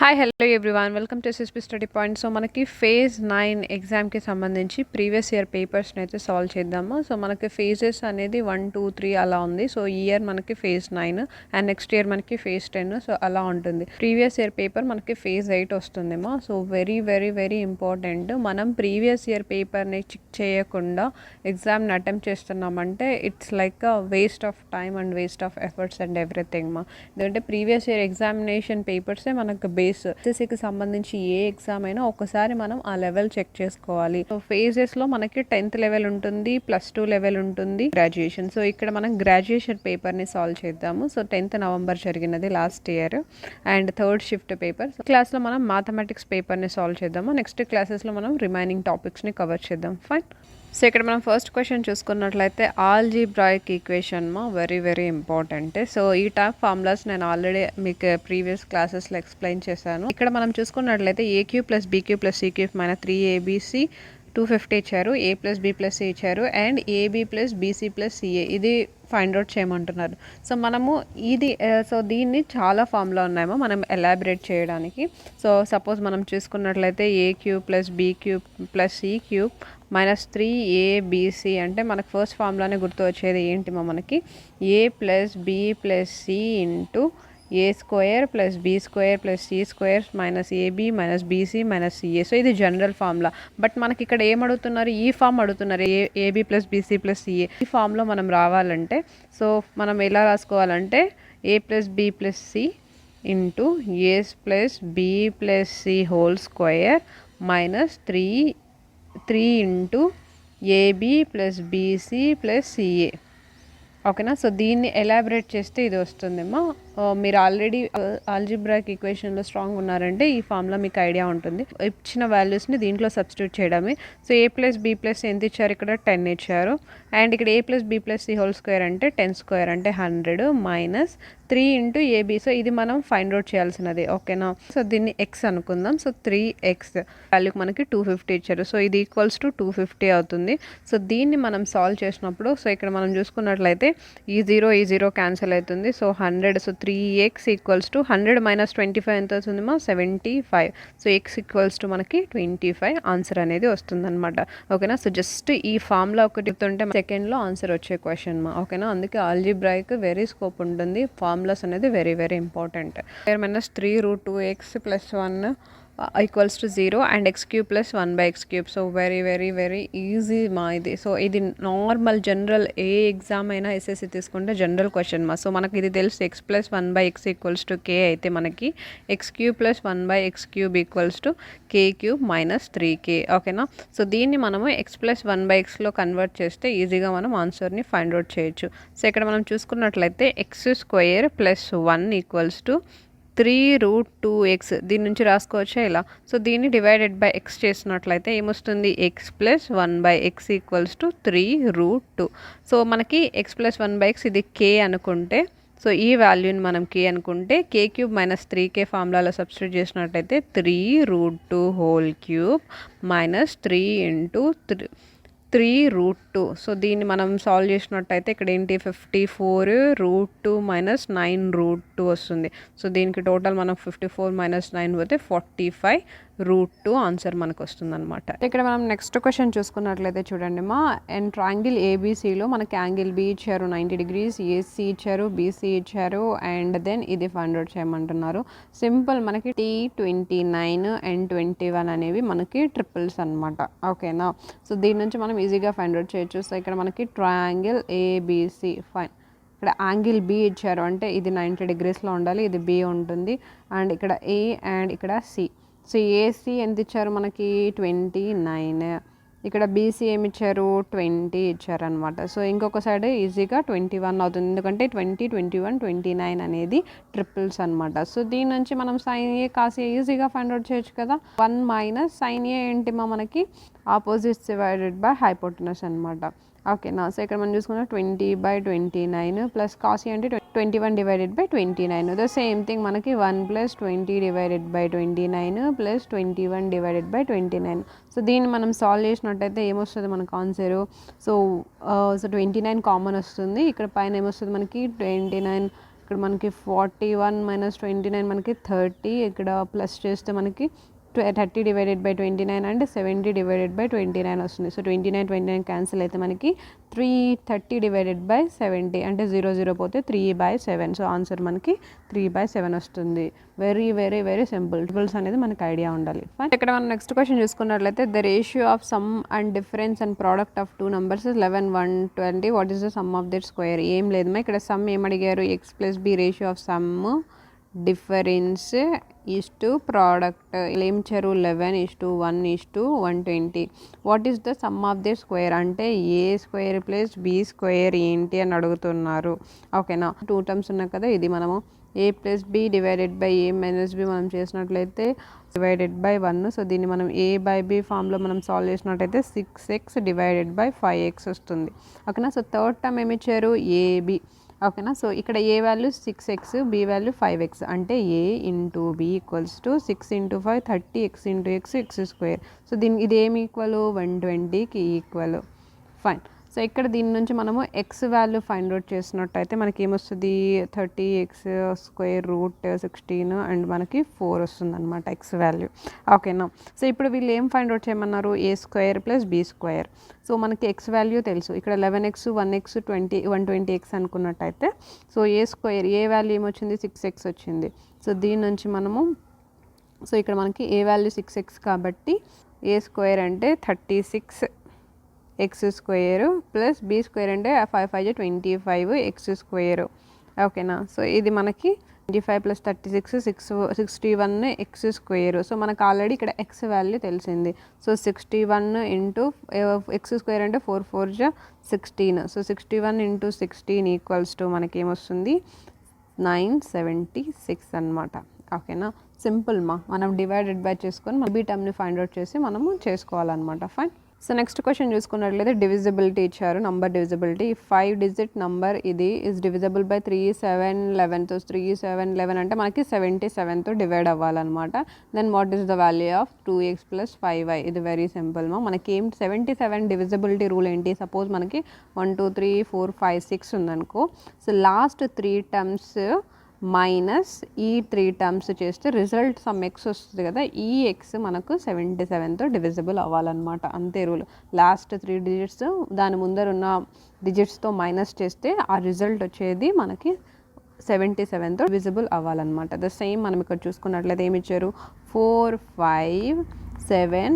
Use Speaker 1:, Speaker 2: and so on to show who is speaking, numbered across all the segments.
Speaker 1: Hi hello everyone welcome to SSP study point. So మనకి phase 9 ఎగ్జామ్కి సంబంధించి previous year పేపర్స్ని అయితే సాల్వ్ చేద్దాము. సో మనకి ఫేజెస్ అనేది 1 2 3 అలా ఉంది. సో ఈ ఇయర్ మనకి ఫేజ్ 9 అండ్ నెక్స్ట్ ఇయర్ మనకి ఫేజ్ 10. సో అలా ఉంటుంది. ప్రీవియస్ ఇయర్ పేపర్ మనకి ఫేజ్ 8 వస్తుందేమో. So very very very important. మనం ప్రీవియస్ ఇయర్ పేపర్ని చెక్ చేయకుండా ఎగ్జామ్ని అటెంప్ట్ చేస్తున్నామంటే it's like a waste of time and waste of efforts and everything ఎందుకంటే ప్రీవియస్ ఇయర్ ఎగ్జామినేషన్ పేపర్సే మనకు బేస్. ఎస్ఎస్సికి సంబంధించి ఏ ఎగ్జామ్ అయినా ఒకసారి మనం ఆ లెవెల్ చెక్ చేసుకోవాలి. సో ఫేజెస్లో మనకి 10th లెవెల్ ఉంటుంది, +2 లెవెల్ ఉంటుంది, గ్రాడ్యుయేషన్. సో ఇక్కడ మనం గ్రాడ్యుయేషన్ పేపర్ని సాల్వ్ చేద్దాము. సో 10th నవంబర్ జరిగినది last year and third shift paper. క్లాస్లో మనం మ్యాథమెటిక్స్ పేపర్ని సాల్వ్ చేద్దాము. నెక్స్ట్ క్లాసెస్లో మనం రిమైనింగ్ టాపిక్స్ని కవర్ చేద్దాం. ఫైన్. సో ఇక్కడ మనం ఫస్ట్ క్వశ్చన్ చూసుకున్నట్లయితే algebraic equation very very important. So ఈ టైప్ ఫార్ములాస్ నేను ఆల్రెడీ మీకు ప్రీవియస్ క్లాసెస్లో ఎక్స్ప్లెయిన్ చేశాను. ఇక్కడ మనం చూసుకున్నట్లయితే a³ + b³ + c³ - 3abc 250 ఇచ్చారు, a + b + c ఇచ్చారు అండ్ ab + bc + ca ఇది ఫైండ్ అవుట్ చేయమంటున్నారు. సో మనము ఇది సో దీన్ని చాలా ఫార్ములా ఉన్నాయేమో మనం ఎలాబరేట్ చేయడానికి. సో సపోజ్ మనం చూసుకున్నట్లయితే a³ + b³ + c³ - 3abc అంటే మనకు ఫస్ట్ ఫార్ములానే గుర్తు వచ్చేది ఏంటి మనకి a + b + c * a² + b² + c² - ab - bc - ca. So ఇది జనరల్ ఫార్ములా. బట్ మనకి ఇక్కడ ఏమడుగుతున్నారు, ఈ ఫామ్ అడుగుతున్నారు, ab + bc + ca. ఈ ఫామ్లో మనం రావాలంటే సో మనం ఎలా రాసుకోవాలంటే a + b + c * a + b + c (² - 3 ab + bc + ca. ఓకేనా. సో దీన్ని ఎలాబరేట్ చేస్తే ఇది వస్తుందేమో. మీరు ఆల్రెడీ ఆల్జీబ్రాయిక్ ఈక్వేషన్లో స్ట్రాంగ్ ఉన్నారంటే ఈ ఫార్ములా మీకు ఐడియా ఉంటుంది. ఇచ్చిన వాల్యూస్ని దీంట్లో సబ్స్టిట్యూట్ చేయడమే. సో a + b + c ఎంత ఇచ్చారు, ఇక్కడ 10 ఇచ్చారు అండ్ ఇక్కడ a + b + c (² అంటే 10² అంటే 100 - 3 * ab. సో ఇది మనం ఫైండ్ అవుట్ చేయాల్సినది. ఓకేనా. సో దీన్ని x అనుకుందాం. సో 3x వాల్యూకి మనకి 250 ఇచ్చారు. సో ఇది = 250 అవుతుంది. సో దీన్ని మనం సాల్వ్ చేసినప్పుడు సో ఇక్కడ మనం చూసుకున్నట్లయితే ఈ 0 క్యాన్సిల్ అవుతుంది. సో 100. సో 3x = 100 - 25 ఎంత అవుతుంది 75. సో x = మనకి 25 ఆన్సర్ అనేది వస్తుంది అనమాట. ఓకేనా. సో జస్ట్ ఈ ఫార్ములా ఒకటి చెప్తుంటే సెకండ్లో ఆన్సర్ వచ్చే క్వశ్చన్ ఓకేనా. అందుకే ఆల్జీబ్రాయిక్ వెరీ స్కోప్ ఉంటుంది. ఫార్ములాస్ అనేది very very important. -3√2x + 1 = 0 and x³ + 1/x³. So very very very easy ఇది. సో ఇది నార్మల్ జనరల్ ఏ ఎగ్జామ్ అయినా ఎస్ఎస్సి తీసుకుంటే జనరల్ క్వశ్చన్ సో మనకి ఇది తెలుసు x + 1/x = k అయితే మనకి x³ + 1/x³ = k³ - 3k. ఓకేనా. సో దీన్ని మనము x + 1/xలో కన్వర్ట్ చేస్తే ఈజీగా మనం ఆన్సర్ని ఫైండ్ అవుట్ చేయొచ్చు. సో ఇక్కడ మనం చూసుకున్నట్లయితే x² + 1 = 3√2x. దీని నుంచి రాసుకోవచ్చా ఇలా. సో దీన్ని డివైడెడ్ బై x చేసినట్లయితే ఏమొస్తుంది, x + 1/x = 3√2. సో మనకి x + 1/x ఇది k అనుకుంటే సో ఈ వాల్యూని మనం k అనుకుంటే k³ - 3k ఫార్ములాలో సబ్స్టిట్యూట్ చేసినట్టయితే 3√2³ - 3 √2. సో దీన్ని మనం సాల్వ్ చేసినట్టయితే ఇక్కడ ఏంటి 54√2 - 9√2 వస్తుంది. సో దీనికి టోటల్ మనం 54 - 9 పోతే 45√2 ఆన్సర్ మనకు వస్తుంది అనమాట. ఇక్కడ మనం నెక్స్ట్ క్వశ్చన్ చూసుకున్నట్లయితే చూడండి అండ్ ట్రయాంగిల్ ఏబీసీలో మనకి యాంగిల్ బి ఇచ్చారు 90 degrees, ఏసీ ఇచ్చారు, బీసీ ఇచ్చారు అండ్ దెన్ ఇది ఫైండ్ అవుట్ చేయమంటున్నారు. సింపుల్ మనకి T29 and 21 అనేవి మనకి ట్రిపుల్స్ అనమాట. ఓకేనా. సో దీని నుంచి మనం ఈజీగా ఫైండ్ అవుట్ చేయొచ్చు. సో ఇక్కడ మనకి ట్రయాంగిల్ ఏబీసీ ఫైన్. ఇక్కడ యాంగిల్ బి ఇచ్చారు అంటే ఇది 90 degreesలో ఉండాలి, ఇది బి ఉంటుంది అండ్ ఇక్కడ ఏ అండ్ ఇక్కడ సి. సో ఏసీ ఎంత ఇచ్చారు మనకి 29, ఇక్కడ బీసీ ఏమి ఇచ్చారు 20 ఇచ్చారనమాట. సో ఇంకొక సైడ్ ఈజీగా 21 అవుతుంది ఎందుకంటే 20, 21, 29 అనేది ట్రిపుల్స్ అనమాట. సో దీని నుంచి మనం sin A cos A ఈజీగా ఫైండ్ అవుట్ చేయొచ్చు కదా. 1 - sin A ఏంటి మనకి ఆపోజిట్స్ డివైడెడ్ బై హైపోటెనస్ అనమాట. ఓకేనా. సో ఇక్కడ మనం చూసుకున్న 20/29 + cos A అంటే 21/29. ద సేమ్ థింగ్ మనకి 1 + 20/29 + 21/29. సో దీన్ని మనం సాల్వ్ చేసినట్టయితే ఏమొస్తుంది మనకు ఆన్సరు. సో 29 కామన్ వస్తుంది. ఇక్కడ పైన ఏమొస్తుంది మనకి 29 ఇక్కడ మనకి 41 - 29 మనకి 30, ఇక్కడ ప్లస్ చేస్తే మనకి 30 divided by 29 and 70 divided by 29 వస్తుంది. సో 29 క్యాన్సిల్ అయితే మనకి 330 డివైడెడ్ బై 70 అంటే 0 పోతే 3/7. సో ఆన్సర్ మనకి 3/7 వస్తుంది. Very very very simple. Triples అనేది మనకి ఐడియా ఉండాలి. ఇక్కడ మనం నెక్స్ట్ క్వశ్చన్ చూసుకున్నట్లయితే the ratio of sum and difference and product of two numbers 11, 120. What is the sum of that square? ఏం లేదమ్మా, ఇక్కడ సమ్ ఏమడిగారు, x+b ratio of sum difference is to product ఏం ఇచ్చారు, 11:1:120. What is the sum of the square అంటే A square plus B square ఏంటి అని అడుగుతున్నారు. ఓకేనా, 2 టర్మ్స్ ఉన్నాయి కదా, ఇది మనము a+b divided by a - b మనం చేసినట్లయితే డివైడెడ్ బై 1. సో దీన్ని మనం a/b ఫామ్లో మనం సాల్వ్ చేసినట్టయితే 6x డివైడెడ్ బై 5x వస్తుంది. ఓకేనా, సో థర్డ్ టర్మ్ ఏమి ఇచ్చారు, ab. ఓకేనా, సో ఇక్కడ ఏ value 6x, B value 5x అంటే a into B equals to 6 × 5 30x into x square. So దీనికి ఇది ఏమి ఈక్వల్, 120కి ఈక్వల్. ఫైన్. సో ఇక్కడ దీని నుంచి మనము ఎక్స్ వాల్యూ ఫైండ్ అవుట్ చేసినట్టయితే మనకి ఏమొస్తుంది, 30x స్క్వేర్ రూట్ 16 అండ్ మనకి 4 వస్తుంది అనమాట ఎక్స్ వాల్యూ. ఓకేనా, సో ఇప్పుడు వీళ్ళు ఏం ఫైండ్ అవుట్ చేయమన్నారు, a² + b². సో మనకి ఎక్స్ వాల్యూ తెలుసు, ఇక్కడ 11x 1x 120x అనుకున్నట్టయితే సో ఏ వాల్యూ ఏమొచ్చింది, 6x వచ్చింది. సో దీని నుంచి మనము సో ఇక్కడ మనకి ఏ వాల్యూ 6x కాబట్టి a² అంటే 36x² ప్లస్ b² అంటే 5 × 5 = 25x². ఓకేనా, సో ఇది మనకి 25 + 36 61x². సో మనకు ఆల్రెడీ ఇక్కడ ఎక్స్ వాల్యూ తెలిసింది. సో 61 ఇంటూ x² అంటే 4 × 4 = 16. సో 61 × 16 ఈక్వల్స్ టు మనకి ఏమొస్తుంది, 976 అనమాట. ఓకేనా, సింపుల్ మనం డివైడెడ్ బై చేసుకొని బీ టర్మ్ని ఫైండ్ అవుట్ చేసి మనము చేసుకోవాలన్నమాట. ఫైన్. సో నెక్స్ట్ క్వశ్చన్ చూసుకున్నట్లయితే డివిజిబిలిటీ ఇచ్చారు, నంబర్ డివిజిబిలిటీ. 5 డిజిట్ నంబర్ ఇది ఇస్ డివిజిబుల్ బై 3, 7, 11. సో 3, 7, 11 అంటే మనకి 77తో డివైడ్ అవ్వాలన్నమాట. Then what is the value of 2x + 5y? ఇది వెరీ సింపుల్ మనకి ఏం 77 డివిజిబిలిటీ రూల్ ఏంటి, సపోజ్ మనకి 1 2 3 4 5 6 ఉందనుకో. సో లాస్ట్ 3 టర్మ్స్ మైనస్ ఈ 3 టర్మ్స్ చేస్తే రిజల్ట్ సమ్ ఎక్స్ వస్తుంది కదా, ఈ ఎక్స్ మనకు 77తో డివిజిబుల్ అవ్వాలన్నమాట. అంతే రూల్. లాస్ట్ 3 డిజిట్స్ దాని ముందర ఉన్న డిజిట్స్తో మైనస్ చేస్తే ఆ రిజల్ట్ వచ్చేది మనకి 77తో డివిజిబుల్ అవ్వాలన్నమాట. ద సేమ్ మనం ఇక్కడ చూసుకున్నట్లయితే ఏమి ఇచ్చారు, 4 5 7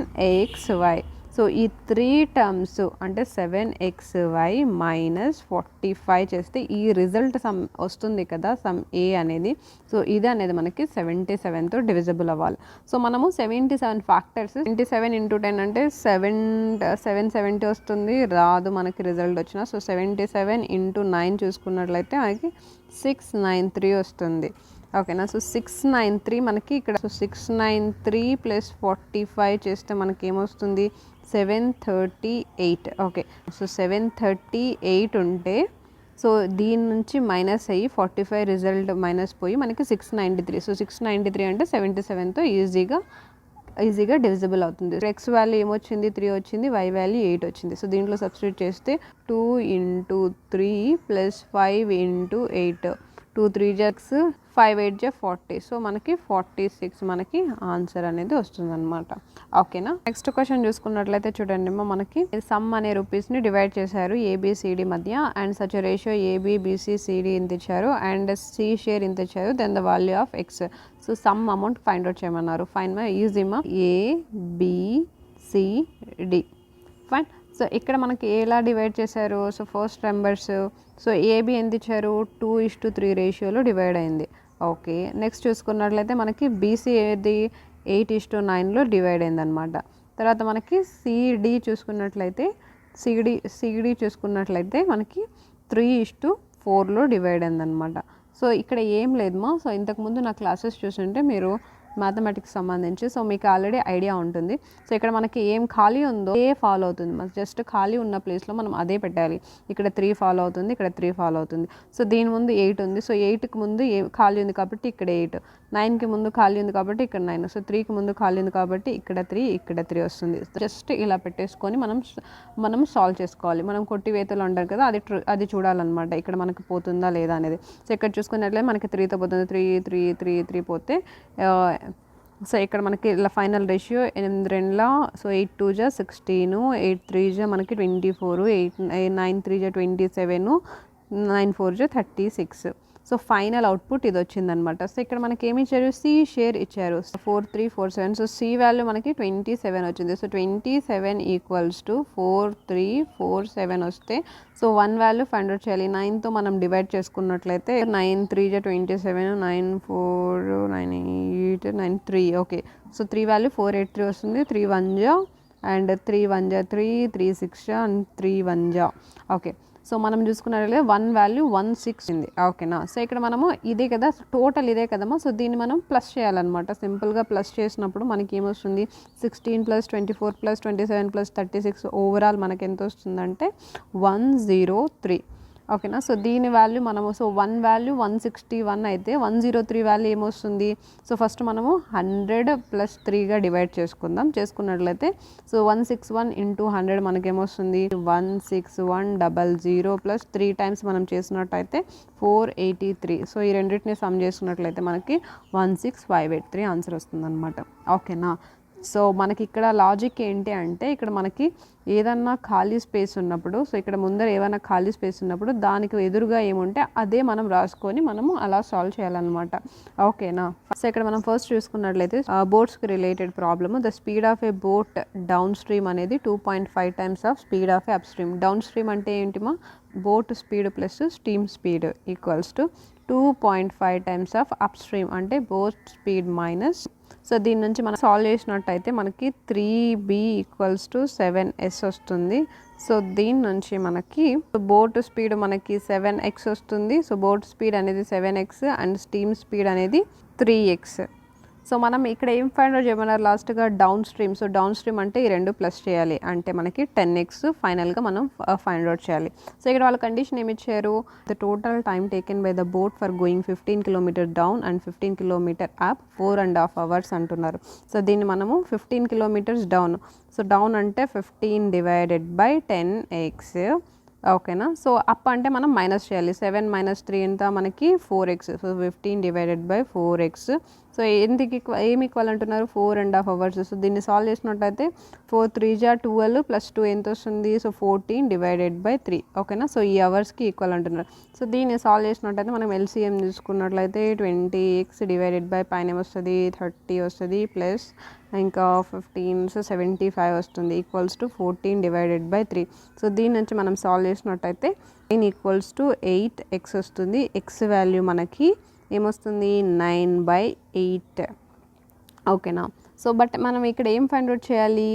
Speaker 1: xy. సో ఈ 3 టర్మ్స్ అంటే 7xy - 45 చేస్తే ఈ రిజల్ట్ సమ్ వస్తుంది కదా, సమ్ ఏ అనేది. సో ఇది అనేది మనకి 77తో డివిజిబుల్ అవ్వాలి. సో మనము 77 ఫ్యాక్టర్స్ 77 × 10 అంటే 770 వస్తుంది, రాదు మనకి రిజల్ట్ వచ్చిన. సో 77 × 9 చూసుకున్నట్లయితే మనకి 693 వస్తుంది. ఓకేనా, సో 693 మనకి ఇక్కడ. సో 693 + 45 చేస్తే మనకి ఏమొస్తుంది, 738. ఓకే, సో 738 ఉంటే సో దీని నుంచి మైనస్ అయ్యి 45 రిజల్ట్ మైనస్ పోయి మనకి 693. సో 693 అంటే 77తో ఈజీగా డివిజిబుల్ అవుతుంది. ఎక్స్ వాల్యూ ఏమొచ్చింది, 3 వచ్చింది, వై వాల్యూ 8 వచ్చింది. సో దీంట్లో సబ్స్టిట్యూట్ చేస్తే 2 × 3 + 5 × 8 2 3 6 5 8 40. సో మనకి 46 మనకి ఆన్సర్ అనేది వస్తుంది అనమాట. ఓకేనా, నెక్స్ట్ క్వశ్చన్ చూసుకున్నట్లయితే చూడండి మనకి సమ్ అనే రూపీస్ని డివైడ్ చేశారు ABCD మధ్య అండ్ సచ్ రేషియో ABBCCD ఇంత ఇచ్చారు అండ్ సి షేర్ ఇంత ఇచ్చారు. Then the value of X. So sum amount find out చేయమన్నారు. ఫైన్ మై ఈజీమా ABCD. ఫైన్. సో ఇక్కడ మనకి ఎలా డివైడ్ చేశారు, so first numbers. So A B ఎంత ఇచ్చారు, 2:3 రేషియోలో డివైడ్ అయింది. ఓకే, నెక్స్ట్ చూసుకున్నట్లయితే మనకి బీసీ ఏది 8:9లో డివైడ్ అయింది అనమాట. తర్వాత మనకి సిడి చూసుకున్నట్లయితే మనకి 3:4లో డివైడ్ అయింది అనమాట. సో ఇక్కడ ఏం లేదమ్మా. సో ఇంతకుముందు నా క్లాసెస్ చూసుంటే మీరు మ్యాథమెటిక్స్ సంబంధించి సో మీకు ఆల్రెడీ ఐడియా ఉంటుంది. సో ఇక్కడ మనకి ఏం ఖాళీ ఉందో ఏ ఫాలో అవుతుంది, మన జస్ట్ ఖాళీ ఉన్న ప్లేస్లో మనం అదే పెట్టాలి. ఇక్కడ 3 ఫాలో అవుతుంది, ఇక్కడ 3 ఫాలో అవుతుంది. సో దీని ముందు 8 ఉంది. సో 8కి ముందు ఖాళీ ఉంది కాబట్టి ఇక్కడ 8. 9కి ముందు ఖాళీ ఉంది కాబట్టి ఇక్కడ 9, సో 3కి ముందు ఖాళీ ఉంది కాబట్టి ఇక్కడ 3, ఇక్కడ 3 వస్తుంది. జస్ట్ ఇలా పెట్టేసుకొని మనం సాల్వ్ చేసుకోవాలి. మనం కొట్టివేతలు అంటారు కదా, అది చూడాలన్నమాట ఇక్కడ మనకు పోతుందా లేదా అనేది. సో ఇక్కడ చూసుకున్నట్లయితే మనకి 3తో పోతుంది, 3 3 3 3 పోతే సో ఇక్కడ మనకి ఇలా ఫైనల్ రేషియో 8 2 సో 8 2 16, 8 3 మనకి 24, 9 3 27, 9 4 36. సో ఫైనల్ అవుట్పుట్ ఇది వచ్చిందనమాట. సో ఇక్కడ మనకి ఏమి ఇచ్చారు, సి షేర్ ఇచ్చారు 4347. సో సి వాల్యూ మనకి 27 వచ్చింది. సో 27 ఈక్వల్స్ టు 4347 వస్తే సో 1 వాల్యూ ఫైండ్ అవుట్ చేయాలి. 9తో మనం డివైడ్ చేసుకున్నట్లయితే 9 3 27, 9 4 9 8 9 3. ఓకే, సో 3 వాల్యూ 483 వస్తుంది. 3 1 అండ్ 3 1 3 3 6 అండ్ 3 1. ఓకే, సో మనం చూసుకున్నట్లయితే 1 వాల్యూ 16 ఉంది. ఓకేనా, సో ఇక్కడ మనము ఇదే కదా టోటల్ ఇదే కదమ్మా. సో దీన్ని మనం ప్లస్ చేయాలన్నమాట. సింపుల్గా ప్లస్ చేసినప్పుడు మనకి ఏమొస్తుంది, 16 + 24 + 27 + 36 ఓవరాల్ మనకి ఎంత వస్తుందంటే 103. ఓకేనా, సో దీని వాల్యూ మనము సో 1 వాల్యూ 161 అయితే 103 వాల్యూ ఏమొస్తుంది. సో ఫస్ట్ మనము 100 + 3గా డివైడ్ చేసుకున్నట్లయితే సో 161 × 100 మనకేమొస్తుంది 16100 + 3 టైమ్స్ మనం చేసినట్టయితే 483. సో ఈ రెండింటిని సమ్ చేసుకున్నట్లయితే మనకి 16583 ఆన్సర్ వస్తుందన్నమాట. ఓకేనా, సో మనకి ఇక్కడ లాజిక్ ఏంటి అంటే ఇక్కడ మనకి ఏదన్నా ఖాళీ స్పేస్ ఉన్నప్పుడు, సో ఇక్కడ ముందర ఏమైనా ఖాళీ స్పేస్ ఉన్నప్పుడు దానికి ఎదురుగా ఏముంటే అదే మనం రాసుకొని మనము అలా సాల్వ్ చేయాలన్నమాట. ఓకేనా, సో ఇక్కడ మనం ఫస్ట్ చూసుకున్నట్లయితే బోట్స్కి related problem. The speed of a boat downstream అనేది 2.5 times of speed of a upstream. Downstream అంటే ఏంటిమా, boat speed plus stream speed equals to 2.5 times of upstream అంటే boat speed minus. So దీని నుంచి మనం solve చేసినట్టయితే మనకి 3b = 7s వస్తుంది. సో దీని నుంచి మనకి బోట్ స్పీడ్ మనకి 7x వస్తుంది. సో బోట్ స్పీడ్ అనేది 7x అండ్ స్టీమ్ స్పీడ్ అనేది 3x. సో మనం ఇక్కడ ఏం ఫైండ్ అవుట్ చేయమన్నారు లాస్ట్గా, down stream. So down stream అంటే ఈ రెండు ప్లస్ చేయాలి అంటే మనకి 10x ఫైనల్గా మనం ఫైండ్ అవుట్ చేయాలి. సో ఇక్కడ వాళ్ళ కండిషన్ ఏమి ఇచ్చారు, the total time taken by the boat for going 15 kilometre down and 15 kilometre up 4.5 hours అంటున్నారు. సో దీన్ని మనము 15 కిలోమీటర్స్ డౌన్, సో డౌన్ అంటే 15 / 10x. ఓకేనా, సో అప్ అంటే మనం మైనస్ చేయాలి. 7 - 3 ఎంత మనకి 4x. So 15 / 4x. సో ఎందుకు ఏమి ఈక్వల్ అంటున్నారు, 4.5 hours. సో దీన్ని సాల్వ్ చేసినట్టయితే 4 3 12 + 2 ఎంత వస్తుంది, సో 14 / 3. ఓకేనా, సో ఈ అవర్స్కి ఈక్వల్ అంటున్నారు. సో దీన్ని సాల్వ్ చేసినట్టయితే మనం ఎల్సిఎం చూసుకున్నట్లయితే 20x / పైన ఏమొస్తుంది 30 వస్తుంది ప్లస్ ఇంకా 15 సో 75 వస్తుంది ఈక్వల్స్ టు 14 / 3. సో దీని నుంచి మనం సాల్వ్ చేసినట్టయితే 9 = 8x వస్తుంది. ఎక్స్ వాల్యూ మనకి ఏమొస్తుంది 9/8. ఓకేనా, సో బట్ మనం ఇక్కడ ఏం ఫైండ్ అవుట్ చేయాలి,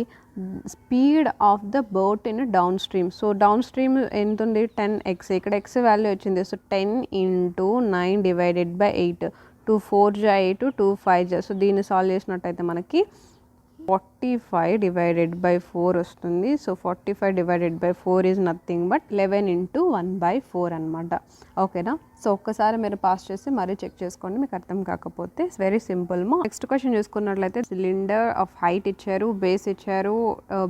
Speaker 1: speed of the boat in down stream. So down stream ఎంత ఉంది 10x, ఇక్కడ x వాల్యూ వచ్చింది. సో 10 × 9 / 8, 2 4 8 2 5. సో దీన్ని సాల్వ్ చేసినట్టయితే మనకి 45 / 4 వస్తుంది. సో 45 / 4 ఈజ్ నథింగ్ బట్ 11 × 1/4 అనమాట. ఓకేనా, సో ఒక్కసారి మీరు పాస్ చేసి మరీ చెక్ చేసుకోండి మీకు అర్థం కాకపోతే. It's very simple. Next question చూసుకున్నట్లయితే సిలిండర్ ఆఫ్ హైట్ ఇచ్చారు, బేస్ ఇచ్చారు,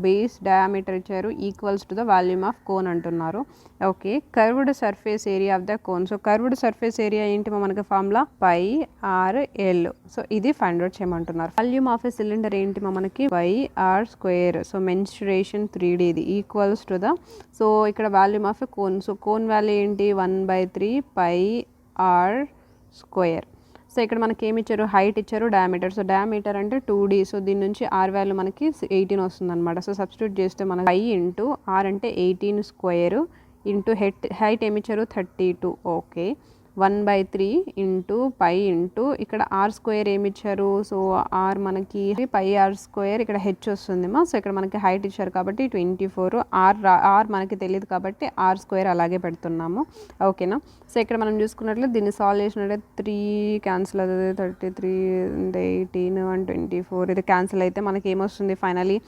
Speaker 1: బేస్ డయామీటర్ ఇచ్చారు equals to the volume of cone అంటున్నారు. Okay, curved surface area of the cone. So curved surface area ఏంటి మనకి ఫార్ములా πr/l. సో ఇది find out చేయమంటున్నారు. Volume of a cylinder ఏంటి మనకి πr². సో మెన్సురేషన్ 3D ఇది equals to the, so ఇక్కడ volume of a cone. So cone value ఏంటి 1/3 πr². So ఇక్కడ మనకి ఏమి ఇచ్చారు, హైట్ ఇచ్చారు, డయామీటర్. సో డయామీటర్ అంటే 2D. సో దీని నుంచి r వాల్యూ మనకి 18 వస్తుంది అనమాట. సో సబ్స్టిట్యూట్ చేస్తే మనకి π × r అంటే 18² ఇంటూ హైట్ ఏమి ఇచ్చారు 32. ఓకే, 1/3 ఇంటూ π ఇంటూ ఇక్కడ r² ఏమి ఇచ్చారు, సో r మనకి πr², ఇక్కడ h వస్తుందిమా. సో ఇక్కడ మనకి హైట్ ఇచ్చారు కాబట్టి 24, r మనకి తెలియదు కాబట్టి r² అలాగే పెడుతున్నాము. ఓకేనా, సో ఇక్కడ మనం చూసుకున్నట్లయితే దీన్ని సాల్వ్ చేసినట్లయితే 3 క్యాన్సిల్ అవుతుంది, 33 18 1 24 ఇది క్యాన్సిల్ అయితే మనకి ఏమొస్తుంది ఫైనలీ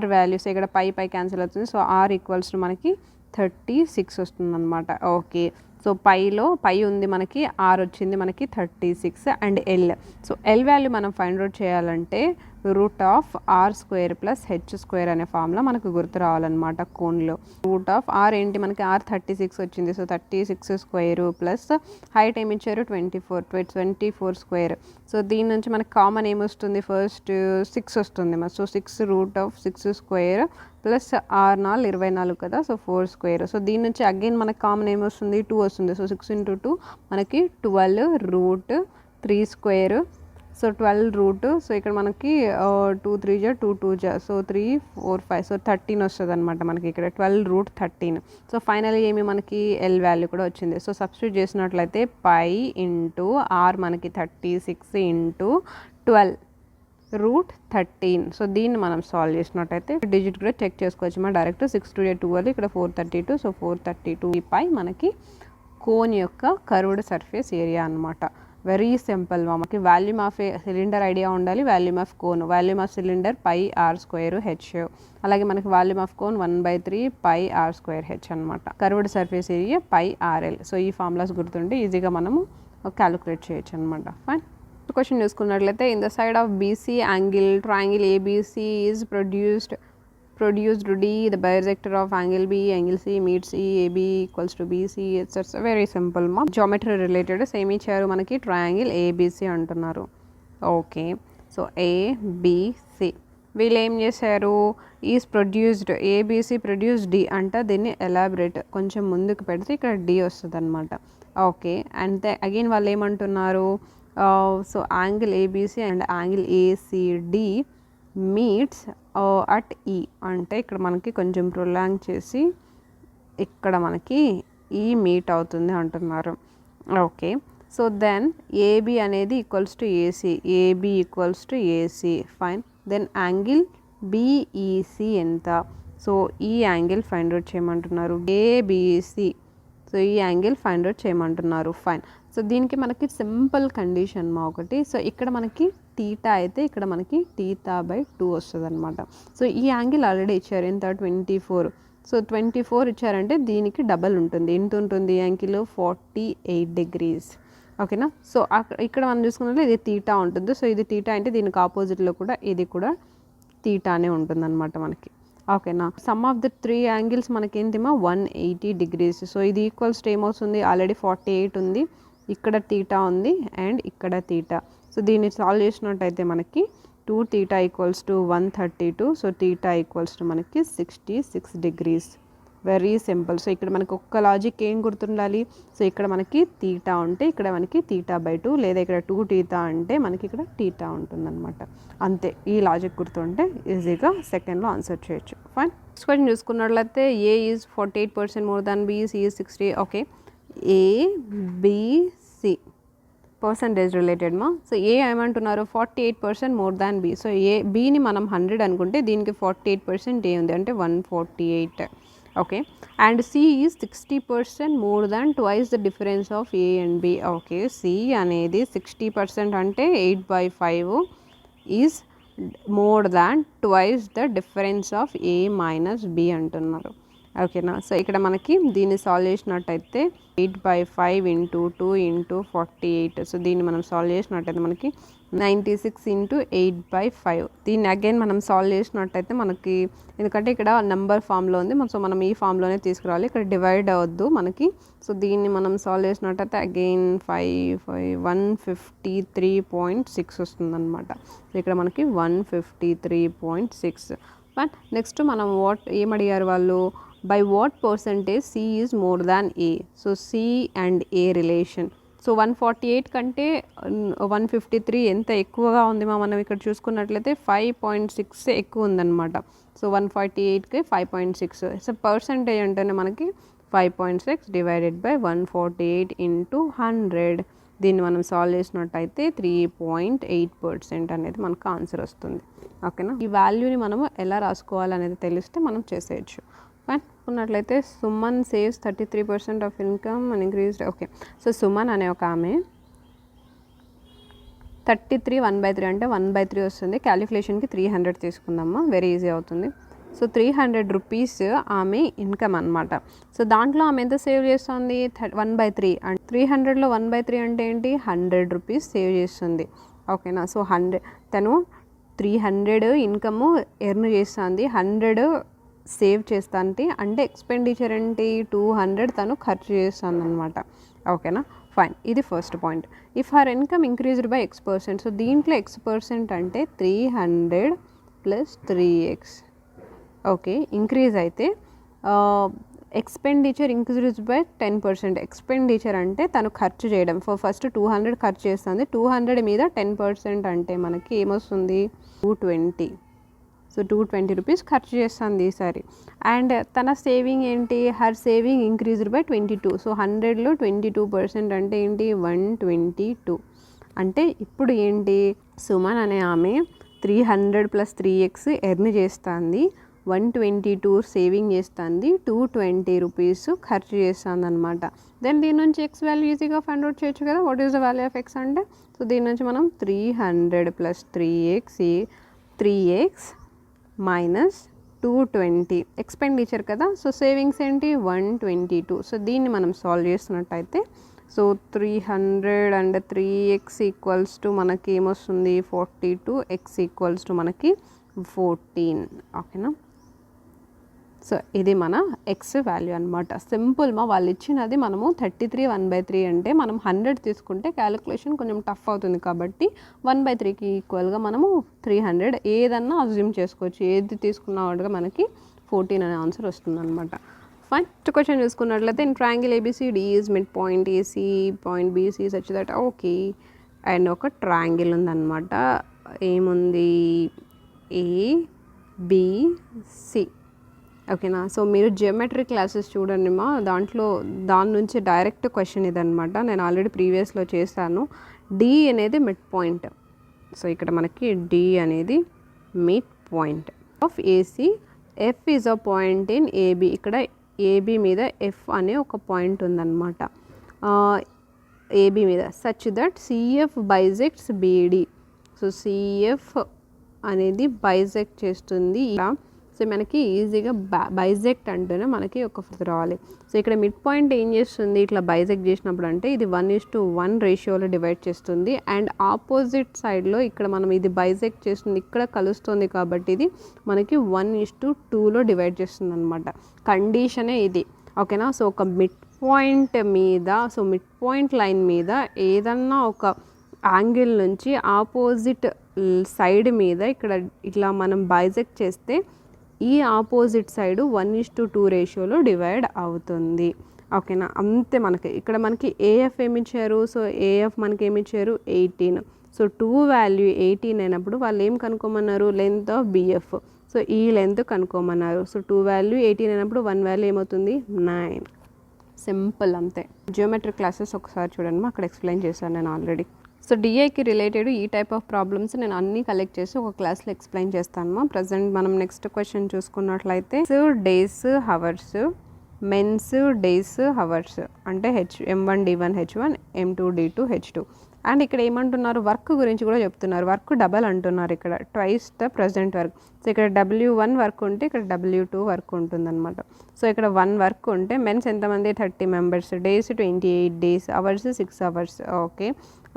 Speaker 1: r వాల్యూస్ ఇక్కడ పై క్యాన్సిల్ అవుతుంది. సో r ఈక్వల్స్ టు మనకి 36 వస్తుంది అనమాట. ఓకే, సో పై ఉంది మనకి, ఆర్ వచ్చింది మనకి 36 and L. So L value మనం ఫైండ్ అవుట్ చేయాలంటే √r² + h² అనే ఫార్ములా మనకు గుర్తు రావాలన్నమాట కోన్లో. √r ఏంటి మనకి, r 36 వచ్చింది. సో 36² ప్లస్ హైట్ ఏమి ఇచ్చారు 24². సో దీని నుంచి మనకి కామన్ ఏమొస్తుంది, ఫస్ట్ 6 వస్తుంది. సో 6√6² ప్లస్ r 24 కదా, సో 4². సో దీని నుంచి అగైన్ మనకి కామన్ ఏమొస్తుంది, 2 వస్తుంది. సో 6 × 2 మనకి 12√3². సో 12 సో ఇక్కడ మనకి 2 3 జా 2 2 జా, సో 3 4 5, సో 13 వస్తుంది అనమాట మనకి ఇక్కడ 12√13. సో ఫైనల్ ఏమి మనకి ఎల్ వాల్యూ కూడా వచ్చింది. సో సబ్స్టిట్యూట్ చేసినట్లయితే π × r మనకి 36 × 12√13. సో దీన్ని మనం సాల్వ్ చేసినట్టయితే డిజిట్ కూడా చెక్ చేసుకోవచ్చు. మనం డైరెక్ట్ 6 × 12 ఇక్కడ 432. సో 432 పై మనకి కోన్ యొక్క కర్వ్డ్ సర్ఫేస్ ఏరియా అనమాట. Very simple. మనకి వాల్యూమ్ ఆఫ్ సిలిండర్ ఐడియా ఉండాలి, volume of cone. Volume of cylinder πr²h, అలాగే మనకి వాల్యూమ్ ఆఫ్ కోన్ 1/3 πr²h అనమాట. Curved surface area πrl. So ఈ ఫార్ములాస్ గుర్తుంటే ఈజీగా మనము క్యాలిక్యులేట్ చేయొచ్చు అనమాట. ఫైన్. క్వశ్చన్ చూసుకున్నట్లయితే, in the side of BC angle triangle ABC is produced D, the bisector of angle B, angle C meets E, AB equals to BC. It's very simple ma. Geometry related same ఇచ్చారు మనకి, triangle ABC అంటున్నారు. Okay, so ABC వీళ్ళు ఏం చేశారు, is produced ABC produced అంటే దీన్ని elaborate కొంచెం ముందుకు పెడితే ఇక్కడ డి వస్తుంది అనమాట. ఓకే, అండ్ అగైన్ వాళ్ళు ఏమంటున్నారు, so angle ABC and angle ACD meets at E అంటే ఇక్కడ మనకి కొంచెం ప్రొలాంగ్ చేసి ఇక్కడ మనకి ఈ మీట్ అవుతుంది అంటున్నారు. ఓకే, సో దెన్ ఏబి అనేది equals to AC, AB equals to AC. Fine. Then angle BEC ఎంత, సో ఈ యాంగిల్ ఫైండ్ అవుట్ చేయమంటున్నారు. ఏబిసి, సో ఈ యాంగిల్ ఫైండ్ అవుట్ చేయమంటున్నారు. ఫైన్. సో దీనికి మనకి సింపుల్ కండిషన్ మా ఒకటి. సో ఇక్కడ మనకి తీటా అయితే ఇక్కడ మనకి θ/2 వస్తుంది అనమాట. సో ఈ యాంగిల్ ఆల్రెడీ ఇచ్చారు ఎంత, 24. సో 24 ఇచ్చారంటే దీనికి డబల్ ఉంటుంది. ఎంత ఉంటుంది యాంగిల్, 48 degrees. ఓకేనా. సో ఇక్కడ మనం చూసుకున్నట్లయితే ఇది తీటా ఉంటుంది. సో ఇది తీటా అంటే దీనికి ఆపోజిట్లో కూడా ఇది కూడా తీటానే ఉంటుంది అనమాట మనకి. ఓకేనా. సమ్ ఆఫ్ ద 3 యాంగిల్స్ మనకి ఏంటిమా 180 degrees. సో ఇది ఈక్వల్స్ టు ఏమవుతుంది, ఆల్రెడీ 48 ఉంది, ఇక్కడ తీటా ఉంది అండ్ ఇక్కడ తీటా. సో దీన్ని సాల్వ్ చేసినట్టయితే మనకి 2θ = 132. సో తీటా ఈక్వల్స్ టు మనకి 66 degrees. Very simple. సో ఇక్కడ మనకి ఒక్క లాజిక్ ఏం గుర్తుండాలి, సో ఇక్కడ మనకి తీటా ఉంటే ఇక్కడ మనకి θ/2, లేదా ఇక్కడ 2θ అంటే మనకి ఇక్కడ తీటా ఉంటుందన్నమాట. అంతే. ఈ లాజిక్ గుర్తుంటే ఈజీగా సెకండ్లో ఆన్సర్ చేయొచ్చు. ఫైన్. నెక్స్ట్ క్వశ్చన్ చూసుకున్నట్లయితే, A is 48% more than B, C is 60. Okay, A B C percentage related మా. సో ఏ ఏమంటున్నారు, 48% మోర్ దాన్ బి. సో బిని మనం 100 అనుకుంటే దీనికి 48% ఏ ఉంది అంటే 148. Okay, and C is 60% more than twice the difference of A and B. Okay, C అనేది 60% అంటే 8/5 is more than twice the difference of A minus B అంటున్నారు. ఓకేనా. సో ఇక్కడ మనకి దీన్ని సాల్వ్ చేసినట్టయితే 8/5 × 2 × 48. సో దీన్ని మనం సాల్వ్ చేసినట్టయితే మనకి 96 × 8/5. దీన్ని అగైన్ మనం సాల్వ్ చేసినట్టయితే మనకి, ఎందుకంటే ఇక్కడ నెంబర్ ఫామ్లో ఉంది, సో మనం ఈ ఫామ్లోనే తీసుకురావాలి, ఇక్కడ డివైడ్ అవ్వద్దు మనకి. సో దీన్ని మనం సాల్వ్ చేసినట్టయితే అగైన్ 153.6 వస్తుంది అనమాట. సో ఇక్కడ మనకి 153.6. బట్ నెక్స్ట్ మనం ఏమడిగారు వాళ్ళు, by what percentage C is more than A. So C and A relation. So 148 కంటే 153 ఎంత ఎక్కువగా ఉంది మనం ఇక్కడ చూసుకున్నట్లయితే 5.6 ఎక్కువ ఉందన్నమాట. సో 148కి 5.6. సో పర్సంటేజ్ అంటేనే మనకి 5.6 డివైడెడ్ బై 148 × 100. దీన్ని మనం సాల్వ్ చేసినట్టయితే 3.8% అనేది మనకు ఆన్సర్ వస్తుంది. ఓకేనా. ఈ వాల్యూని మనము ఎలా రాసుకోవాలనేది తెలిస్తే మనం చేసేయచ్చు. ఫైన్. ఉన్నట్లయితే Suman saves 33% of income and increased. Okay, so Suman అనే ఒక ఆమె 33 1/3 అంటే 1/3 వస్తుంది. క్యాలిక్యులేషన్కి 300 తీసుకుందామా, వెరీ ఈజీ అవుతుంది. సో 300 రూపీస్ ఆమె ఇన్కమ్ అనమాట. సో దాంట్లో ఆమె ఎంత సేవ్ చేస్తుంది, 1/3. అండ్ 300లో 1/3 అంటే ఏంటి, 100 రూపీస్ సేవ్ చేస్తుంది. ఓకేనా. సో 100 తను 300 ఇన్కమ్ ఎర్న్ చేస్తుంది, 100 సేవ్ చేస్తాంటి, అంటే ఎక్స్పెండిచర్ ఏంటి 200 తను ఖర్చు చేస్తుంది అనమాట. ఓకేనా, ఫైన్. ఇది first point. If her income increased by X%. So దీంట్లో X% అంటే 300 + 3x. ఓకే, ఇంక్రీజ్ అయితే ఎక్స్పెండిచర్ ఇంక్రీజ్ బై 10%. ఎక్స్పెండిచర్ అంటే తను ఖర్చు చేయడం. ఫస్ట్ 200 ఖర్చు చేస్తుంది, 200 మీద 10% అంటే మనకి ఏమొస్తుంది, 220. సో 220 రూపీస్ ఖర్చు చేస్తుంది ఈసారి. అండ్ తన సేవింగ్ ఏంటి, her saving increased by 22. So 100లో 22% అంటే ఏంటి, 122. అంటే ఇప్పుడు ఏంటి, సుమన్ అనే ఆమె 300 + 3x ఎర్న్ చేస్తుంది, 122 సేవింగ్ చేస్తుంది, 220 రూపీస్ ఖర్చు చేస్తుంది అనమాట. దెన్ దీని నుంచి ఎక్స్ వాల్యూ ఈజీగా ఫైండ్ అవుట్ చేయొచ్చు కదా. What is the value of X అంటే, సో దీని నుంచి మనం 300 + 3x మైనస్ 220 ఎక్స్పెండిచర్ కదా. సో సేవింగ్స్ ఏంటి, 122. సో దీన్ని మనం సాల్వ్ చేస్తున్నట్టయితే, so 300 and 3x equals to మనకి ఏమొస్తుంది, 42. x ఈక్వల్స్ టు మనకి 14. ఓకేనా. సో ఇది మన ఎక్స్ వాల్యూ అనమాట. సింపుల్ వాళ్ళు ఇచ్చినది మనము 33 1/3 అంటే మనం 100 తీసుకుంటే క్యాలిక్యులేషన్ కొంచెం టఫ్ అవుతుంది కాబట్టి 1/3కి ఈక్వల్గా మనము 300 ఏదన్నా అజ్యూమ్ చేసుకోవచ్చు. ఏది తీసుకున్నా వాడుగా మనకి 14 అనే ఆన్సర్ వస్తుంది అనమాట. ఫైన్. క్వశ్చన్ చూసుకున్నట్లయితే, in triangle ABCD is mid point AC point BC such that. Okay, and ఒక ట్రయాంగిల్ ఉందన్నమాట. ఏముంది, ఏబిసి. ఓకేనా. సో మీరు జియోమెట్రీ క్లాసెస్ చూడండి మా, దాని నుంచి డైరెక్ట్ క్వశ్చన్ ఇదనమాట. నేను ఆల్రెడీ ప్రీవియస్లో చేశాను. డి అనేది మిడ్ పాయింట్. సో ఇక్కడ మనకి డి అనేది midpoint of A C. F is a point in A B. ఇక్కడ ఏబి మీద ఎఫ్ అనే ఒక పాయింట్ ఉందన్నమాట, ఏబి మీద. Such that C F bisects B D. So C F అనేది బైజెక్ట్ చేస్తుంది. సో మనకి ఈజీగా బైజెక్ట్ అంటేనే మనకి ఒక రావాలి. సో ఇక్కడ మిడ్ పాయింట్ ఏం చేస్తుంది, ఇట్లా బైజెక్ట్ చేసినప్పుడు అంటే ఇది 1:1 రేషియోలో డివైడ్ చేస్తుంది. అండ్ ఆపోజిట్ సైడ్లో ఇక్కడ మనం ఇది బైజెక్ట్ చేస్తుంది, ఇక్కడ కలుస్తుంది కాబట్టి ఇది మనకి 1:2లో డివైడ్ చేస్తుంది అనమాట. కండిషనే ఇది. ఓకేనా. సో ఒక మిడ్ పాయింట్ మీద, సో మిడ్ పాయింట్ లైన్ మీద ఏదన్నా ఒక యాంగిల్ నుంచి ఆపోజిట్ సైడ్ మీద ఇక్కడ ఇట్లా మనం బైజెక్ట్ చేస్తే ఈ ఆపోజిట్ సైడ్ 1:2 రేషియోలో డివైడ్ అవుతుంది. ఓకేనా. అంతే. మనకి ఇక్కడ మనకి ఏఎఫ్ ఏమి ఇచ్చారు, సో ఏఎఫ్ మనకి ఏమి ఇచ్చారు, 18. సో 2 వాల్యూ 18 అయినప్పుడు వాళ్ళు ఏం కనుక్కోమన్నారు, లెంత్ ఆఫ్ బిఎఫ్. సో ఈ లెంత్ కనుక్కోమన్నారు. సో 2 వాల్యూ 18 అయినప్పుడు 1 వాల్యూ ఏమవుతుంది, 9. సింపుల్, అంతే. జియోమెట్రిక్ క్లాసెస్ ఒకసారి చూడండి, అక్కడ ఎక్స్ప్లెయిన్ చేశాను నేను ఆల్రెడీ. సో డిఐకి రిలేటెడ్ ఈ టైప్ ఆఫ్ ప్రాబ్లమ్స్ నేను అన్నీ కలెక్ట్ చేసి ఒక క్లాస్లో ఎక్స్ప్లెయిన్ చేస్తాను. ప్రజెంట్ మనం నెక్స్ట్ క్వశ్చన్ చూసుకున్నట్లయితే, days hours, men's days hours అంటే M1 D1 H1, M2 D2 H2. And ఇక్కడ ఏమంటున్నారు, వర్క్ గురించి కూడా చెప్తున్నారు. వర్క్ డబల్ అంటున్నారు ఇక్కడ, twice the present work. So ఇక్కడ W1 వర్క్ ఉంటే ఇక్కడ W2 వర్క్ ఉంటుందన్నమాట. సో ఇక్కడ 1 వర్క్ ఉంటే మెన్స్ ఎంతమంది, 30 members, days 28 days, hours 6 hours. Okay,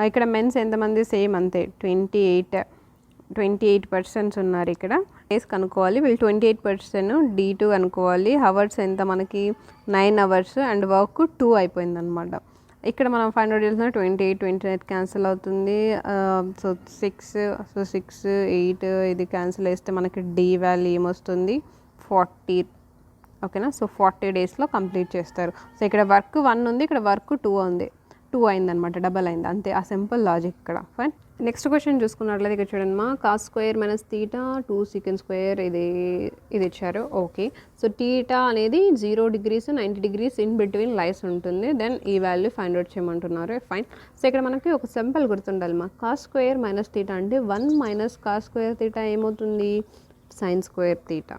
Speaker 1: ఇక్కడ మెన్స్ ఎంతమంది, సేమ్ అంతే, 28 పర్సన్స్ ఉన్నారు. ఇక్కడ డేస్ కనుక్కోవాలి, వీళ్ళు 28%, D2 అనుకోవాలి. అవర్స్ ఎంత మనకి 9 అవర్స్ అండ్ వర్క్ 2 అయిపోయింది అనమాట. ఇక్కడ మనం ఫైండ్ అవుట్ చేసిన 28 క్యాన్సిల్ అవుతుంది. సో 6 8 ఇది క్యాన్సిల్ వేస్తే మనకి డి వాల్యూ ఏమొస్తుంది, 40. ఓకేనా. సో 40 డేస్లో కంప్లీట్ చేస్తారు. సో ఇక్కడ వర్క్ 1 ఉంది, ఇక్కడ వర్క్ 2 ఉంది, 2 అయిందనమాట, డబల్ అయింది, అంతే. ఆ సింపుల్ లాజిక్ ఇక్కడ. ఫైన్. నెక్స్ట్ క్వశ్చన్ చూసుకున్నట్లయితే ఇక్కడ చూడండి మా, cos square minus theta 2 secant square ఇది ఇచ్చారు. ఓకే, సో తీటా అనేది 0 degrees 90 degrees in between lines ఉంటుంది. దెన్ ఈ వాల్యూ ఫైండ్ అవుట్ చేయమంటున్నారు. ఫైన్. సో ఇక్కడ మనకి ఒక సింపుల్ గుర్తుండాలి మా, cos స్క్వేర్ మైనస్ తీటా అంటే 1 మైనస్ cos స్క్వేర్ తీటా ఏమవుతుంది, sin స్క్వేర్ తీటా.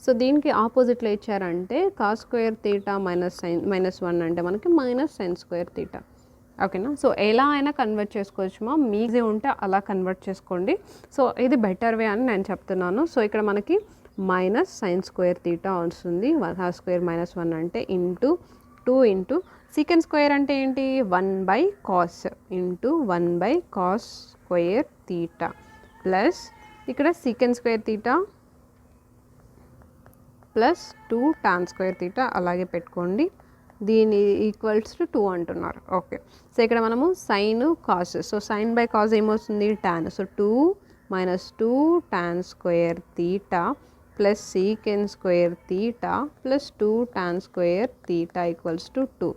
Speaker 1: సో దీనికి ఆపోజిట్లో ఇచ్చారంటే cos స్క్వేర్ తీటా -1 అంటే మనకి -sin స్క్వేర్ తీటా. ఓకేనా. సో ఎలా అయినా కన్వర్ట్ చేసుకోవచ్చు మా, మీజీ ఉంటే అలా కన్వర్ట్ చేసుకోండి. సో ఇది బెటర్ వే అని నేను చెప్తున్నాను. సో ఇక్కడ మనకి మైనస్ సైన్ స్క్వేర్ తీటా వస్తుంది. 1 స్క్వేర్ మైనస్ 1 అంటే ఇంటూ 2 ఇంటూ సీకెండ్ స్క్వేర్ అంటే ఏంటి 1 cos into 1 cos square theta plus ఇక్కడ secant square theta plus 2 tan square theta అలాగే పెట్టుకోండి. దీని ఈక్వల్స్ టు 2 అంటున్నారు. ఓకే, సో ఇక్కడ మనము sine cos, so sine by cos ఏమవుతుంది tan, so 2 minus 2 tan square theta plus secant square theta plus 2 tan square theta equals to 2.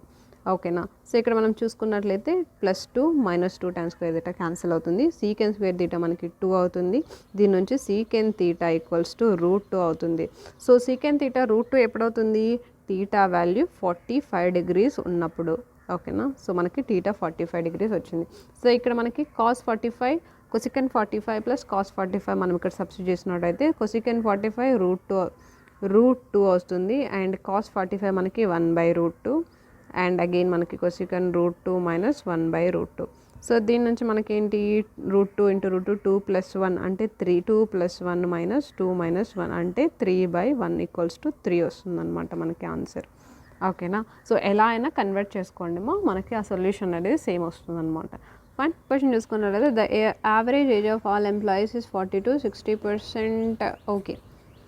Speaker 1: ఓకేనా, so ఇక్కడ మనం చూసుకున్నట్లయితే plus 2 minus 2 tan square theta cancel అవుతుంది. Secant square theta మనకి 2 అవుతుంది. దీని నుంచి సీకెన్ తీటా ఈక్వల్స్ టు √2 అవుతుంది. సో సీకెన్ తీటా √2 ఎప్పుడవుతుంది తీటా వాల్యూ 45 degrees ఉన్నప్పుడు. ఓకేనా, సో మనకి తీటా 45 degrees వచ్చింది. సో ఇక్కడ మనకి కాస్ 45 కొసికెన్ 45 ప్లస్ కాస్ 45 మనం ఇక్కడ సబ్స్టిట్యూట్ చేసినట్టయితే కొసికెన్ 45 √2 వస్తుంది. అండ్ కాస్ 45 మనకి 1/√2 అండ్ అగైన్ మనకి కొసికెన్ √2 మైనస్ 1/√2. సో దీని నుంచి మనకేంటి √2 ఇంటూ √2 2 ప్లస్ 1 అంటే 3, 2 ప్లస్ 1 మైనస్ 2 మైనస్ 1 అంటే 3/1 ఈక్వల్స్ టు 3 వస్తుంది అనమాట మనకి ఆన్సర్. ఓకేనా, సో ఎలా అయినా కన్వర్ట్ చేసుకోండి మనకి ఆ సొల్యూషన్ అనేది సేమ్ వస్తుంది అనమాట. ఫైన్, క్వశ్చన్ చూసుకున్నట్లయితే the average age of all employees is 40 to 60%. Okay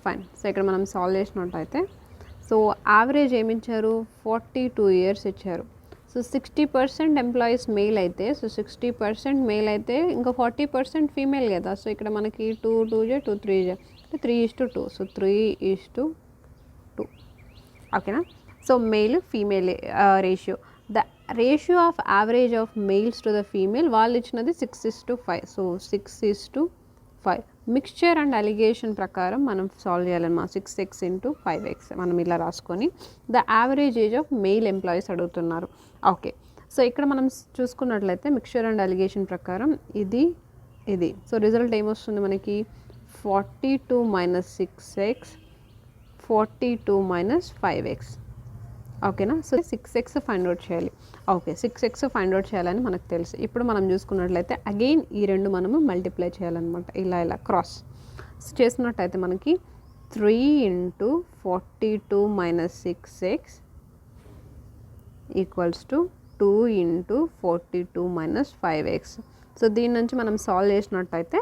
Speaker 1: fine, so ఇక్కడ మనం సాల్వ్ చేసినట్టయితే సో యావరేజ్ ఏమి ఇచ్చారు 42 years ఇచ్చారు. సో 60% ఎంప్లాయీస్ మేల్ అయితే, సో 60% మేల్ అయితే ఇంకా 40% ఫీమేల్ కదా. సో ఇక్కడ మనకి 2 2 2 3 3:2, సో 3:2. ఓకేనా, so male female ratio, the ratio of average of males to the female వాళ్ళు ఇచ్చినది 6:5. సో 6:5 మిక్స్చర్ అండ్ అలిగేషన్ ప్రకారం మనం సాల్వ్ చేయాలన్నమాట. 6x ఇంటూ 5x మనం ఇలా రాసుకొని the average age of mail employees అడుగుతున్నారు. ఓకే, సో ఇక్కడ మనం చూసుకున్నట్లయితే మిక్స్చర్ అండ్ అలిగేషన్ ప్రకారం ఇది సో రిజల్ట్ ఏమొస్తుంది మనకి 42 మైనస్ 6x 42 మైనస్ 5x. ఓకేనా, సో 6x ఫైండ్ అవుట్ చేయాలి. ఓకే, 6x ఫైండ్ అవుట్ చేయాలని మనకు తెలుసు. ఇప్పుడు మనం చూసుకున్నట్లయితే అగైన్ ఈ రెండు మనము మల్టిప్లై చేయాలన్నమాట. ఇలా క్రాస్ చేసినట్టయితే మనకి 3 into 42 minus 6x equals to 2 into 42 minus 5x. So దీని నుంచి మనం సాల్వ్ చేసినట్టయితే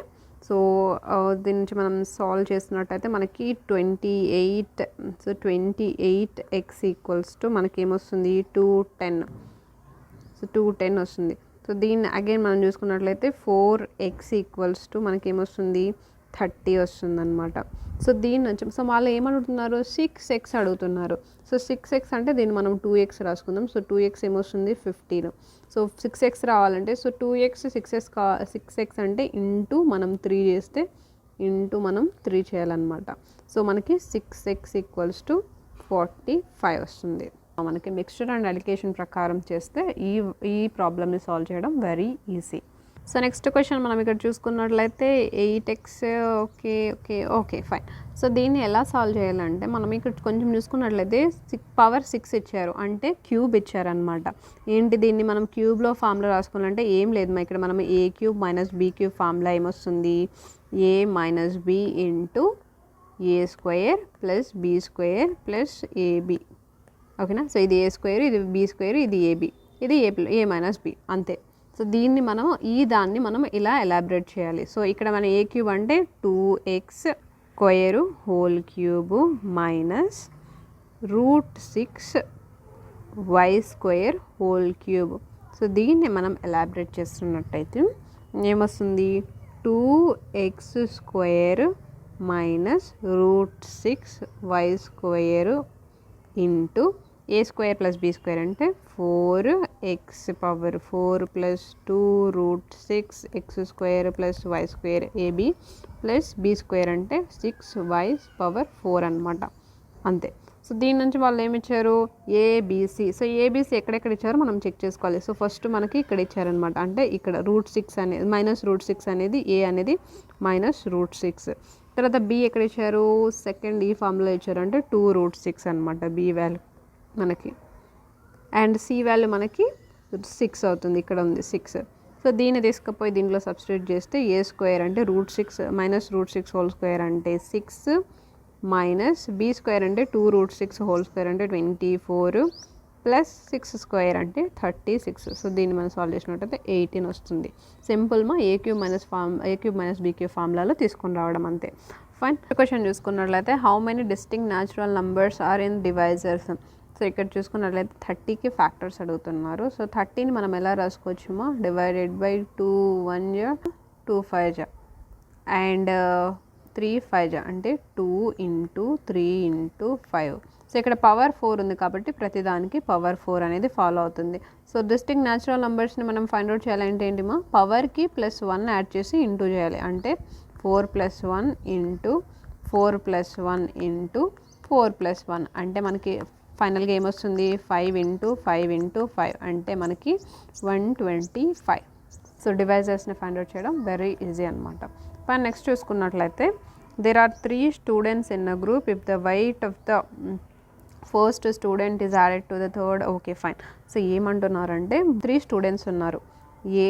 Speaker 1: దీని నుంచి మనం సాల్వ్ చేసినట్టయితే మనకి 28. సో 28x ఈక్వల్స్ టు మనకి ఏమొస్తుంది 210. సో 210 వస్తుంది. సో దీన్ని అగైన్ మనం చూసుకున్నట్లయితే 4x ఈక్వల్స్ టు మనకి ఏమొస్తుంది 30 వస్తుంది అనమాట. సో దీని నుంచి సో వాళ్ళు ఏమడుగుతున్నారు 6x అడుగుతున్నారు. సో 6x అంటే దీన్ని మనం 2x రాసుకుందాం. సో 2x ఏమొస్తుంది 15. సో 6x రావాలంటే సో 2x 6x అంటే ఇంటూ మనం 3 చేస్తే ఇంటూ మనం 3 చేయాలన్నమాట. సో మనకి 6x ఈక్వల్స్ టు 45 వస్తుంది. మనకి మిక్స్చర్ అండ్ అలిగేషన్ ప్రకారం చేస్తే ఈ ప్రాబ్లమ్ని సాల్వ్ చేయడం very easy. So next question మనం ఇక్కడ చూసుకున్నట్లయితే 8x. Okay fine. సో దీన్ని ఎలా సాల్వ్ చేయాలంటే మనం ఇక్కడ కొంచెం చూసుకున్నట్లయితే పవర్ 6 ఇచ్చారు అంటే క్యూబ్ ఇచ్చారనమాట. ఏంటి దీన్ని మనం క్యూబ్లో ఫార్ములా రాసుకోవాలంటే ఏం లేదు, ఇక్కడ మనం a³ మైనస్ b³ ఫార్ములా ఏమొస్తుంది a minus b into a² plus b² plus ab. ఓకేనా, సో ఇది a², ఇది b², ఇది ab, ఇది a మైనస్ b అంతే. సో దీన్ని దాన్ని మనం ఇలా ఎలాబరేట్ చేయాలి. సో ఇక్కడ మన a³ అంటే 2x² whole cube minus √6y² whole cube. So దీన్ని మనం ఎలాబరేట్ చేస్తున్నట్టయితే ఏమొస్తుంది 2x² minus √6y² into a² plus b² అంటే 4x⁴ plus 2√6x² plus y² ab plus b² అంటే 6y⁴ అనమాట అంతే. సో దీని నుంచి వాళ్ళు ఏమి ఇచ్చారు ఏబిసి. సో ఏబిసి ఎక్కడెక్కడ ఇచ్చారో మనం చెక్ చేసుకోవాలి. సో ఫస్ట్ మనకి ఇక్కడ ఇచ్చారనమాట, అంటే ఇక్కడ √6 అనేది మైనస్ √6 అనేది ఏ అనేది మైనస్ √6. తర్వాత బి ఎక్కడ ఇచ్చారు సెకండ్ ఈ ఫార్ములా ఇచ్చారు అంటే 2√6 అనమాట బి వాల్యూ మనకి. అండ్ సి వాల్యూ మనకి 6 అవుతుంది, ఇక్కడ ఉంది 6. సో దీన్ని తీసుకుపోయి దీంట్లో సబ్స్టిట్యూట్ చేస్తే a² అంటే √6 మైనస్ √6 హోల్ స్క్వేర్ అంటే 6 మైనస్ బీ స్క్వేర్ అంటే 2√6 హోల్ స్క్వేర్ అంటే 24 ప్లస్ 6 స్క్వేర్ అంటే 36. సో దీన్ని మనం సాల్వ్ చేసినట్టయితే 18 వస్తుంది. సింపుల్ మా A cube minus B cube ఫార్ములాలో తీసుకొని రావడం అంతే. ఫైన్. క్వశ్చన్ చూసుకున్నట్లయితే how many distinct natural numbers are in divisors. So ఇక్కడ చూసుకున్నట్లయితే 30కి ఫ్యాక్టర్స్ అడుగుతున్నారు. సో 30ని మనం ఎలా రాసుకోవచ్చుమో డివైడెడ్ బై 2 1 2 5 అండ్ 3 5 అంటే 2 ఇంటూ 3 ఇంటూ 5. సో ఇక్కడ పవర్ 4 ఉంది కాబట్టి ప్రతిదానికి పవర్ 4 అనేది ఫాలో అవుతుంది. సో డిస్టింక్ట్ న్యాచురల్ నంబర్స్ని మనం ఫైండ్ అవుట్ చేయాలంటే ఏంటిమా పవర్కి +1 యాడ్ చేసి ఇంటూ చేయాలి. అంటే 4 + 1 ఇంటూ 4 + 1 ఇంటూ 4 + 1 అంటే మనకి ఫైనల్గా ఏమొస్తుంది 5 ఇంటూ 5 ఇంటూ 5 అంటే మనకి 125. సో డివైజర్స్ని ఫైండ్ అవుట్ చేయడం వెరీ ఈజీ అనమాట. ఫైన్. నెక్స్ట్ చూసుకున్నట్లయితే there are 3 students in a group. If the weight of the first student is added to the third, okay fine. So ఏమంటున్నారంటే 3 స్టూడెంట్స్ ఉన్నారు, A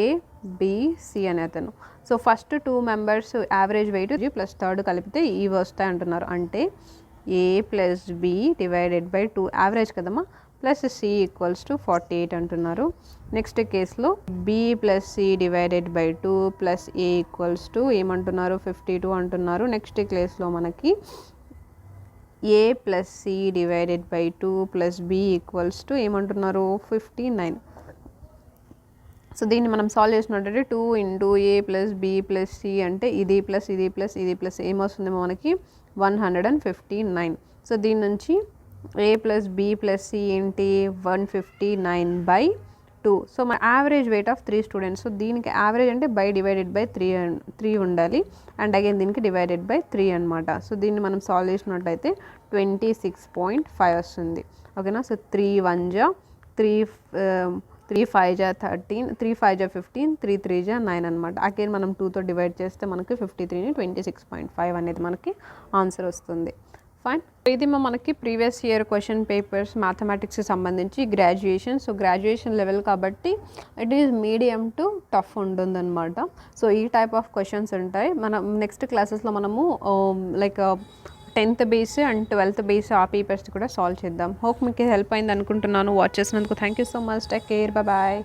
Speaker 1: B C అనే అతను. So first 2 members average weight plus third కలిపితే ఇవి వస్తాయి అంటున్నారు. అంటే A plus B divided by 2 average కదమ్మా ప్లస్ సి ఈక్వల్స్ టు 48 అంటున్నారు. నెక్స్ట్ కేసులో B plus C divided by 2 plus A equals to ఏమంటున్నారు 52 అంటున్నారు. నెక్స్ట్ కేసులో మనకి A plus C divided by 2 plus B equals to ఏమంటున్నారు 59. సో దీన్ని మనం సాల్వ్ చేసినట్టయితే 2 ఇంటూ ఏ ప్లస్ బి ప్లస్ సి అంటే ఇది ప్లస్ ఇది ప్లస్ ఇది ప్లస్ ఏమొస్తుందేమో మనకి 159. సో దీని నుంచి ఏ ప్లస్ బి ప్లస్ సి ఏంటి 159/2. సో మన average weight of 3 students. So దీనికి యావరేజ్ అంటే బై డివైడెడ్ బై 3 ఉండాలి అండ్ అగైన్ దీనికి డివైడెడ్ బై 3 అనమాట. సో దీన్ని మనం సాల్వ్ చేసినట్టయితే 26.5 వస్తుంది. ఓకేనా. సో 3 1 జా 3 5 జా 13 3 5 జా 15 3 3 జా 9 అనమాట. అగైన్ మనం 2తో డివైడ్ చేస్తే మనకి 53ని 26.5 అనేది మనకి ఆన్సర్ వస్తుంది. ఫైన్. ఇది మనకి ప్రీవియస్ ఇయర్ క్వశ్చన్ పేపర్స్ మ్యాథమెటిక్స్కి సంబంధించి గ్రాడ్యుయేషన్. సో గ్రాడ్యుయేషన్ లెవెల్ కాబట్టి it is medium to tough ఉంటుందన్నమాట. సో ఈ టైప్ ఆఫ్ క్వశ్చన్స్ ఉంటాయి. మనం నెక్స్ట్ క్లాసెస్లో మనము like 10th base and 12th base ఆ పేపర్స్ కూడా సాల్వ్ చేద్దాం. హోప్ మీకు హెల్ప్ అయింది అనుకుంటున్నాను. వాచ్ చేసినందుకు thank you so much. Take care. Bye.